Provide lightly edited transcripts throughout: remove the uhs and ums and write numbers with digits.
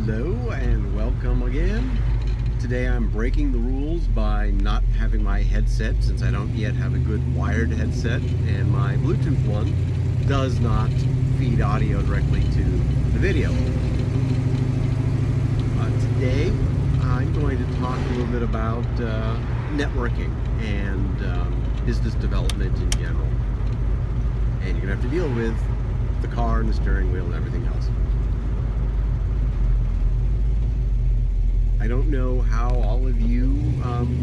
Hello and welcome again. Today I'm breaking the rules by not having my headset, since I don't yet have a good wired headset, and my Bluetooth one does not feed audio directly to the video. Today I'm going to talk a little bit about networking and business development in general. And you're going to have to deal with the car and the steering wheel and everything else. I don't know how all of you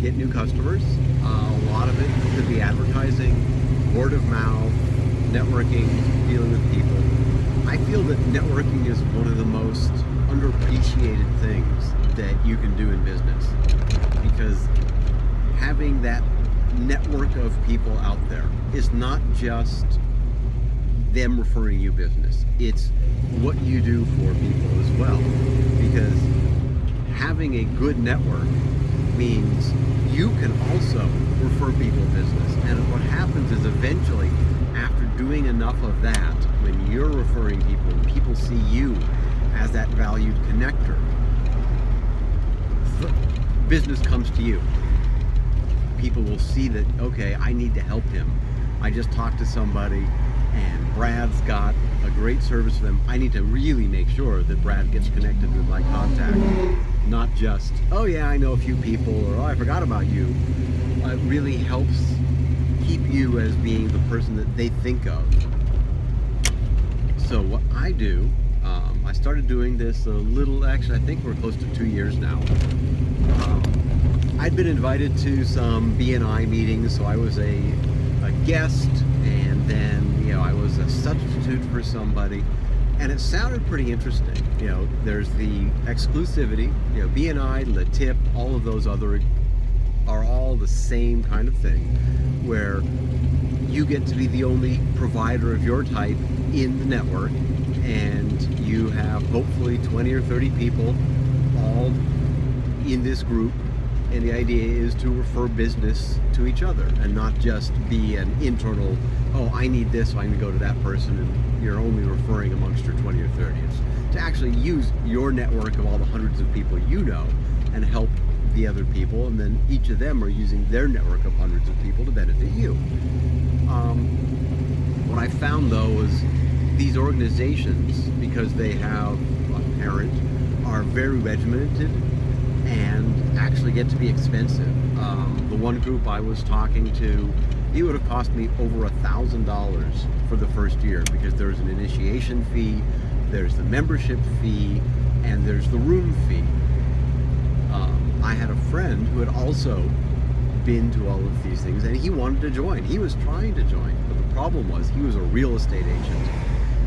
get new customers. A lot of it could be advertising, word of mouth, networking, dealing with people. I feel that networking is one of the most underappreciated things that you can do in business, because having that network of people out there is not just them referring you business. It's what you do for people as well, because having a good network means you can also refer people business. And what happens is, eventually, after doing enough of that, when you're referring people and people see you as that valued connector, business comes to you. People will see that, okay, I need to help him. I just talked to somebody and Brad's got a great service for them. I need to really make sure that Brad gets connected with my contact. Not just, oh yeah, I know a few people, or oh, I forgot about you. It really helps keep you as being the person that they think of. So what I do, I started doing this a little, actually I think we're close to 2 years now. I'd been invited to some BNI meetings, so I was a guest, and then, you know, I was a substitute for somebody. And it sounded pretty interesting. You know, there's the exclusivity, you know, BNI, Le Tip, all of those other are all the same kind of thing, where you get to be the only provider of your type in the network, and you have hopefully 20 or 30 people all in this group, and the idea is to refer business to each other and not just be an internal, oh, I need this, so I'm going to go to that person, and you're only referring amongst your 20 or 30. It's to actually use your network of all the hundreds of people you know and help the other people, and then each of them are using their network of hundreds of people to benefit you. What I found, though, is these organizations, because they have a parent, are very regimented and actually get to be expensive. The one group I was talking to, it would have cost me over $1,000 for the first year, because there's an initiation fee, there's the membership fee, and there's the room fee. I had a friend who had also been to all of these things, and he wanted to join. He was trying to join, but the problem was he was a real estate agent,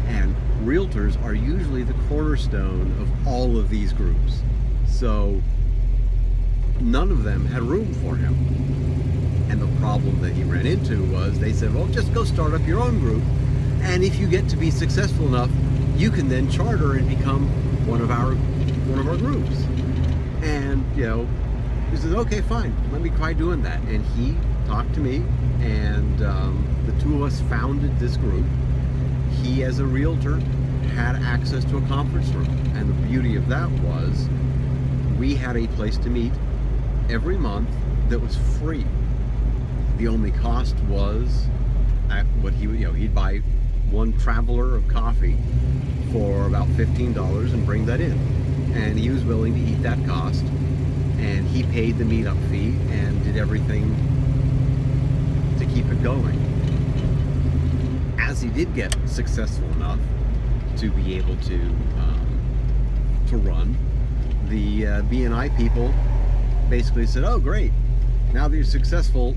and realtors are usually the cornerstone of all of these groups. So none of them had room for him. And the problem that he ran into was, they said, well, just go start up your own group, and if you get to be successful enough, you can then charter and become one of our groups. And, you know, he says, okay, fine, let me try doing that. And he talked to me, and the two of us founded this group. He, as a realtor, had access to a conference room, and the beauty of that was we had a place to meet every month that was free. The only cost was what he, you know, he'd buy one traveler of coffee for about $15 and bring that in, and he was willing to eat that cost, and he paid the meetup fee and did everything to keep it going. As he did get successful enough to be able to run, the BNI people basically said, oh great, now that you're successful,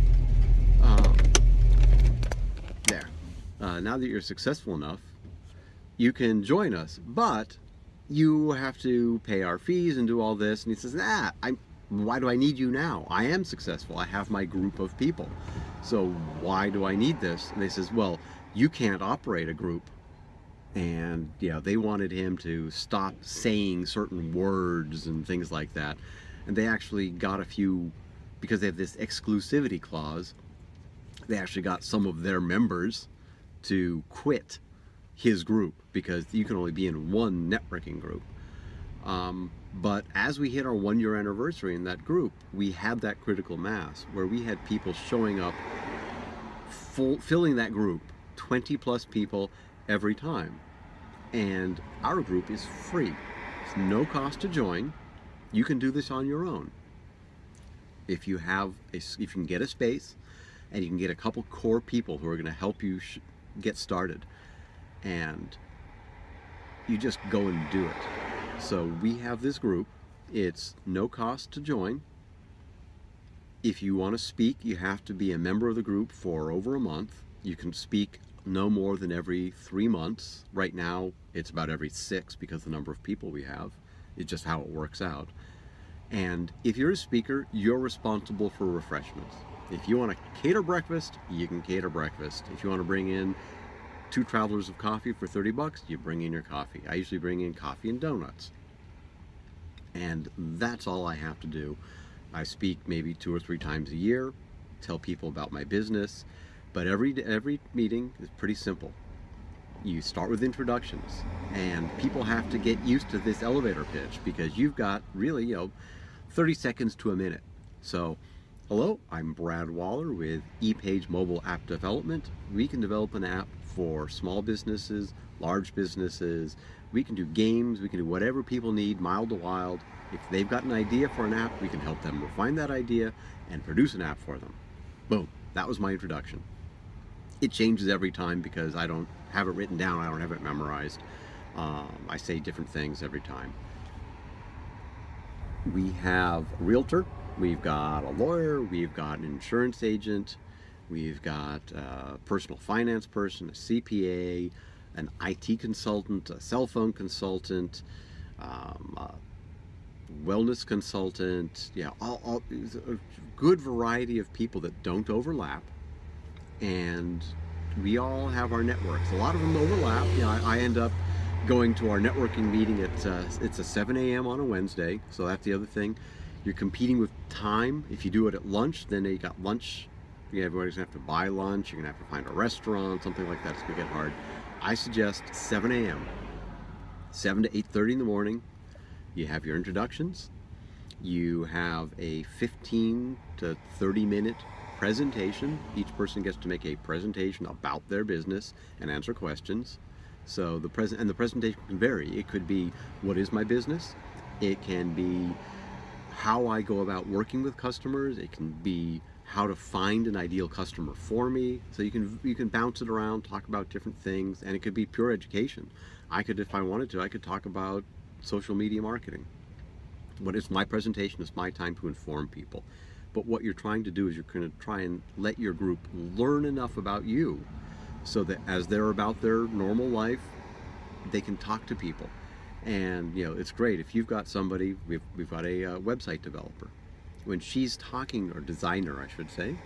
now that you're successful enough, you can join us, but you have to pay our fees and do all this. And he says, why do I need you now? I am successful. I have my group of people. So why do I need this? And they says, well, you can't operate a group. And yeah, they wanted him to stop saying certain words and things like that. And they actually got a few, because they have this exclusivity clause, they actually got some of their members to quit his group, because you can only be in one networking group. But as we hit our 1 year anniversary in that group, we had that critical mass where we had people showing up, filling that group, 20 plus people every time. And our group is free. It's no cost to join. You can do this on your own. If you can get a space and you can get a couple core people who are going to help you get started, and you just go and do it. So we have this group. It's no cost to join. If you want to speak, you have to be a member of the group for over a month. You can speak no more than every 3 months. Right now, it's about every 6 because the number of people we have. It's just how it works out. And if you're a speaker, you're responsible for refreshments. If you want to cater breakfast, you can cater breakfast. If you want to bring in 2 travelers of coffee for $30, you bring in your coffee. I usually bring in coffee and donuts. And that's all I have to do. I speak maybe 2 or 3 times a year, tell people about my business, but every meeting is pretty simple. You start with introductions, and people have to get used to this elevator pitch because you've got really, 30 seconds to a minute. So, hello, I'm Brad Waller with ePage Mobile App Development. We can develop an app for small businesses, large businesses. We can do games, we can do whatever people need, mild to wild. If they've got an idea for an app, we can help them refine that idea and produce an app for them. Boom, that was my introduction. It changes every time because I don't have it written down, I don't have it memorized. I say different things every time. We have a realtor, we've got a lawyer, we've got an insurance agent, we've got a personal finance person, a CPA, an IT consultant, a cell phone consultant, a wellness consultant, all a good variety of people that don't overlap. And we all have our networks. A lot of them overlap. I end up going to our networking meeting at it's a 7 a.m. on a Wednesday, so that's the other thing. You're competing with time. If you do it at lunch, then you got lunch. Everybody's gonna have to buy lunch. You're gonna have to find a restaurant, something like that. It's gonna get hard. I suggest 7 a.m. 7 to 8:30 in the morning. You have your introductions. You have a 15 to 30 minute presentation. Each person gets to make a presentation about their business and answer questions. So the presentation can vary. It could be, what is my business? It can be how I go about working with customers. It can be how to find an ideal customer for me. So you can bounce it around, talk about different things, and it could be pure education. If I wanted to, I could talk about social media marketing. But it's my presentation, it's my time to inform people. But what you're trying to do is you're going to try and let your group learn enough about you so that as they're about their normal life, they can talk to people. And it's great if you've got somebody. We've got a website developer. When she's talking, or designer, I should say,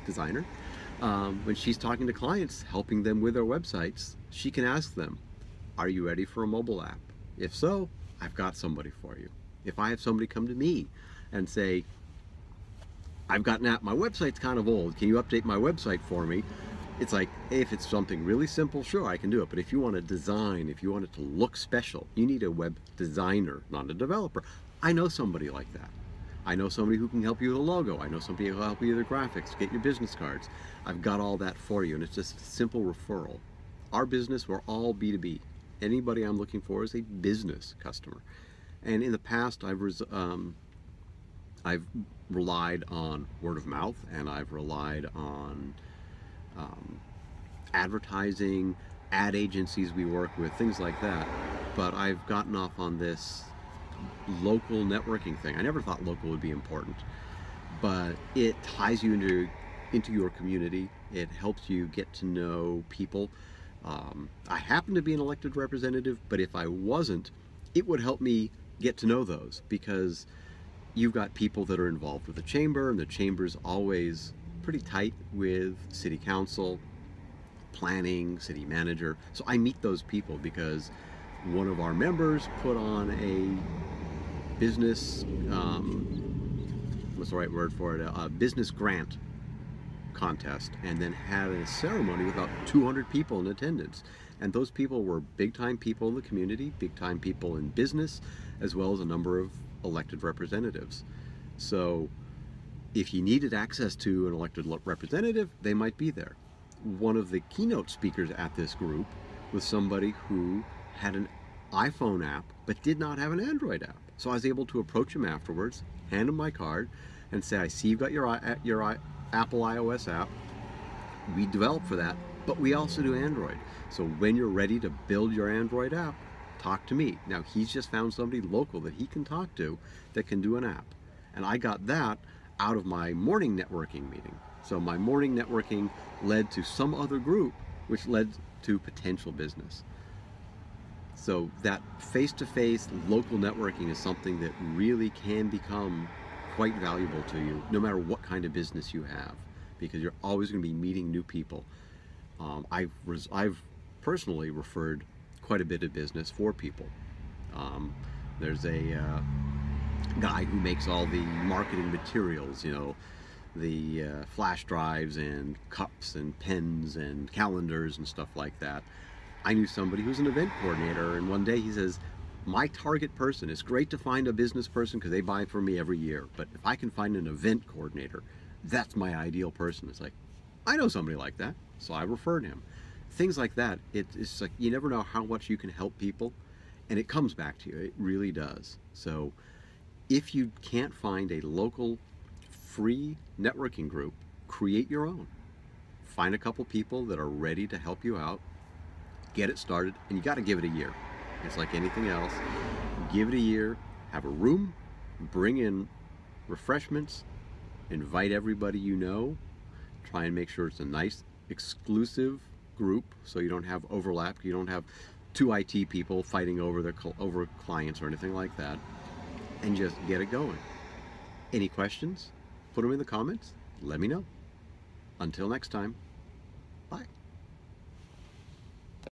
when she's talking to clients, helping them with their websites, she can ask them, "Are you ready for a mobile app? If so, I've got somebody for you." If I have somebody come to me and say, "I've got an app, my website's kind of old, can you update my website for me?" It's like, if it's something really simple, sure, I can do it. But if you want to design, if you want it to look special, you need a web designer, not a developer. I know somebody like that. I know somebody who can help you with a logo. I know somebody who will help you with the graphics, get your business cards. I've got all that for you, and it's just a simple referral. Our business, we're all B2B. Anybody I'm looking for is a business customer. And in the past, I've relied on word of mouth, and I've relied on advertising, ad agencies we work with, things like that. But I've gotten off on this local networking thing. I never thought local would be important, but it ties you into your community. It helps you get to know people. I happen to be an elected representative, but if I wasn't, it would help me get to know those, because you've got people that are involved with the chamber, and the chamber's always pretty tight with city council, planning, city manager. So I meet those people because one of our members put on a business, what's the right word for it, a business grant contest, and then had a ceremony with about 200 people in attendance. And those people were big-time people in the community, big-time people in business, as well as a number of elected representatives. So if you needed access to an elected representative, they might be there. One of the keynote speakers at this group was somebody who had an iPhone app but did not have an Android app. So I was able to approach him afterwards, hand him my card, and say, I see you've got your Apple iOS app. We developed for that, but we also do Android. So when you're ready to build your Android app, talk to me. Now, he's just found somebody local that he can talk to that can do an app. And I got that out of my morning networking meeting. So my morning networking led to some other group, which led to potential business. So that face-to-face local networking is something that really can become quite valuable to you, no matter what kind of business you have, because you're always going to be meeting new people. I've personally referred quite a bit of business for people. There's a guy who makes all the marketing materials, you know, the flash drives and cups and pens and calendars and stuff like that. I knew somebody who's an event coordinator, and one day he says, my target person, it's great to find a business person because they buy from me every year, but if I can find an event coordinator, that's my ideal person. It's like, I know somebody like that, so I referred him. Things like that, it's like you never know how much you can help people, and it comes back to you. It really does. So if you can't find a local free networking group, create your own. Find a couple people that are ready to help you out, get it started, and you got to give it a year. It's like anything else. Give it a year, have a room, bring in refreshments, invite everybody you know, try and make sure it's a nice exclusive group so you don't have overlap, you don't have two IT people fighting over clients or anything like that, and just get it going. Any questions? Put them in the comments. Let me know. Until next time.